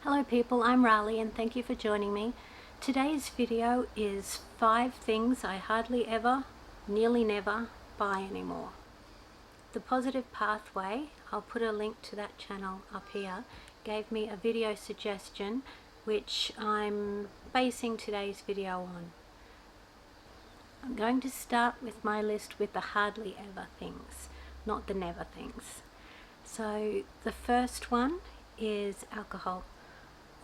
Hello people, I'm Raleigh and thank you for joining me. Today's video is 5 things I hardly ever, nearly never buy anymore. The Positive Pathway, I'll put a link to that channel up here, gave me a video suggestion which I'm basing today's video on. I'm going to start with my list with the hardly ever things, not the never things. So the first one is alcohol.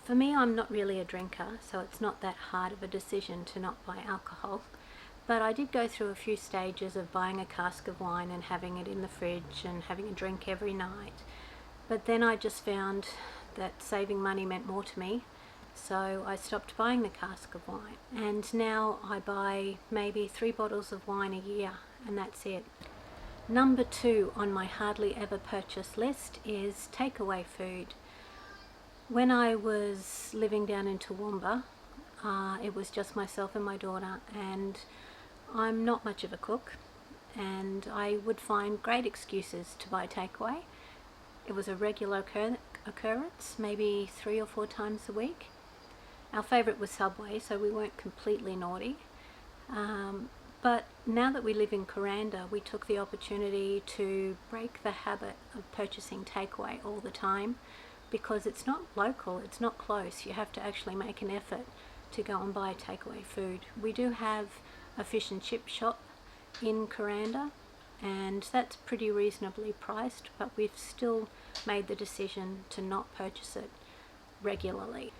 For me, I'm not really a drinker, so it's not that hard of a decision to not buy alcohol. But I did go through a few stages of buying a cask of wine and having it in the fridge and having a drink every night. But then I just found that saving money meant more to me, so I stopped buying the cask of wine. And now I buy maybe 3 bottles of wine a year, and that's it. Number 2 on my hardly ever purchase list is takeaway food. When I was living down in Toowoomba, it was just myself and my daughter, and I'm not much of a cook, and I would find great excuses to buy takeaway. It was a regular occurrence, maybe 3 or 4 times a week. Our favourite was Subway, so we weren't completely naughty. But now that we live in Kuranda, we took the opportunity to break the habit of purchasing takeaway all the time, because it's not local, it's not close. You have to actually make an effort to go and buy takeaway food. We do have a fish and chip shop in Kuranda, and that's pretty reasonably priced, but we've still made the decision to not purchase it regularly.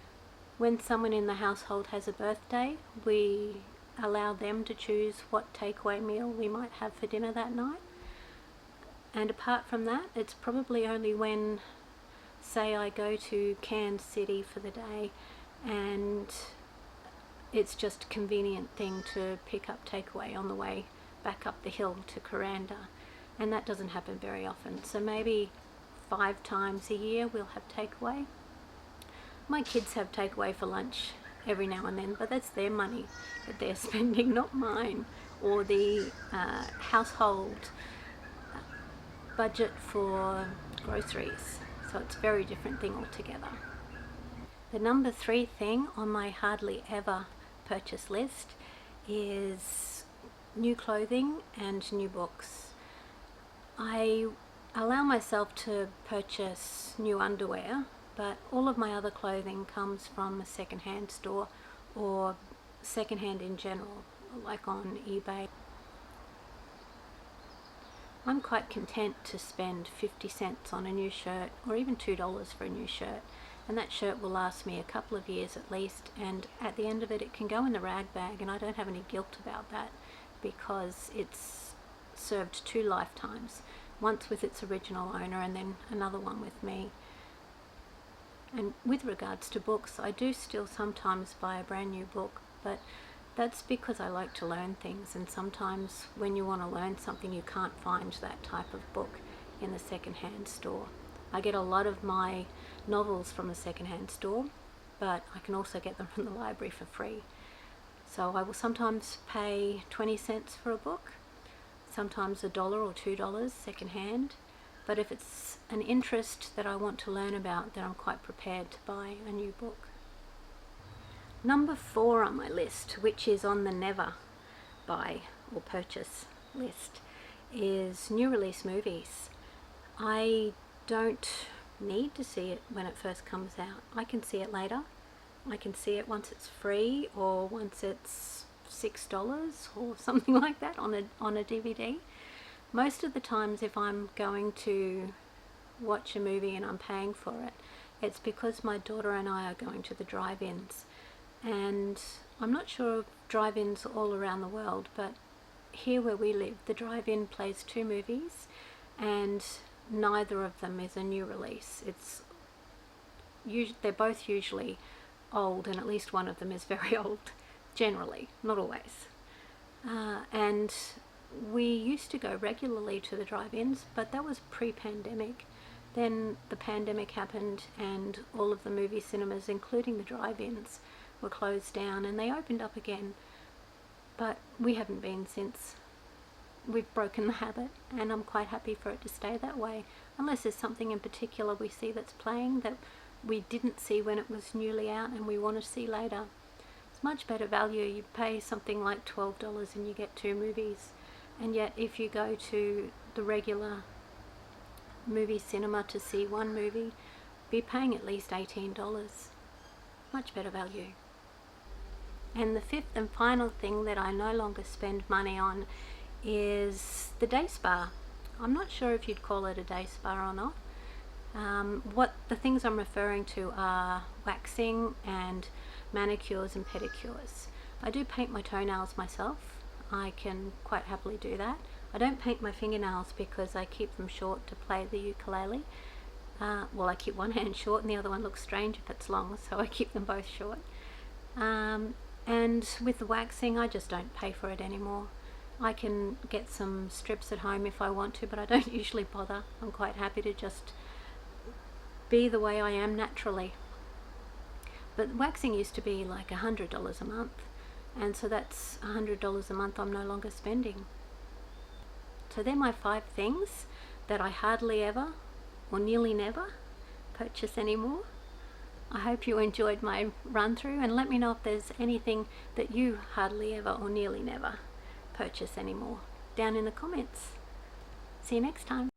When someone in the household has a birthday, we allow them to choose what takeaway meal we might have for dinner that night. And apart from that, it's probably only when, say, I go to Cairns City for the day and it's just a convenient thing to pick up takeaway on the way back up the hill to Kuranda, and that doesn't happen very often. So maybe 5 times a year we'll have takeaway. My kids have takeaway for lunch every now and then, but that's their money that they're spending, not mine, or the household budget for groceries. So it's a very different thing altogether. The number 3 thing on my hardly ever purchase list is new clothing and new books. I allow myself to purchase new underwear, but all of my other clothing comes from a second-hand store or second-hand in general, like on eBay. I'm quite content to spend 50 cents on a new shirt, or even $2 for a new shirt, and that shirt will last me a couple of years at least, and at the end of it, it can go in the rag bag, and I don't have any guilt about that because it's served 2 lifetimes, once with its original owner and then another one with me. And with regards to books, I do still sometimes buy a brand new book, but that's because I like to learn things, and sometimes when you want to learn something you can't find that type of book in the second-hand store. I get a lot of my novels from the second-hand store, but I can also get them from the library for free. So I will sometimes pay 20 cents for a book, sometimes $1 or $2 second-hand, but if it's an interest that I want to learn about, then I'm quite prepared to buy a new book. Number 4 on my list, which is on the never buy or purchase list, is new release movies. I don't need to see it when it first comes out. I can see it later. I can see it once it's free, or once it's $6 or something like that on a DVD. Most of the times if I'm going to watch a movie and I'm paying for it, it's because my daughter and I are going to the drive-ins. And I'm not sure of drive-ins all around the world, but here where we live, the drive-in plays 2 movies, and neither of them is a new release. They're both usually old, and at least one of them is very old, generally, not always. And we used to go regularly to the drive-ins, but that was pre-pandemic. Then the pandemic happened and all of the movie cinemas, including the drive-ins, were closed down, and they opened up again, but we haven't been since. We've broken the habit, and I'm quite happy for it to stay that way, unless there's something in particular we see that's playing that we didn't see when it was newly out and we want to see later. It's much better value. You pay something like $12 and you get 2 movies, and yet if you go to the regular movie cinema to see one movie, be paying at least $18. Much better value. And the fifth and final thing that I no longer spend money on is the day spa. I'm not sure if you'd call it a day spa or not. What the things I'm referring to are waxing and manicures and pedicures. I do paint my toenails myself. I can quite happily do that. I don't paint my fingernails because I keep them short to play the ukulele. Well, I keep one hand short and the other one looks strange if it's long, so I keep them both short. And with the waxing, I just don't pay for it anymore. I can get some strips at home if I want to, but I don't usually bother. I'm quite happy to just be the way I am naturally. But waxing used to be like $100 a month, and so that's $100 a month I'm no longer spending. So they're my 5 things that I hardly ever or nearly never purchase anymore. I hope you enjoyed my run through, and let me know if there's anything that you hardly ever or nearly never purchase anymore down in the comments. See you next time.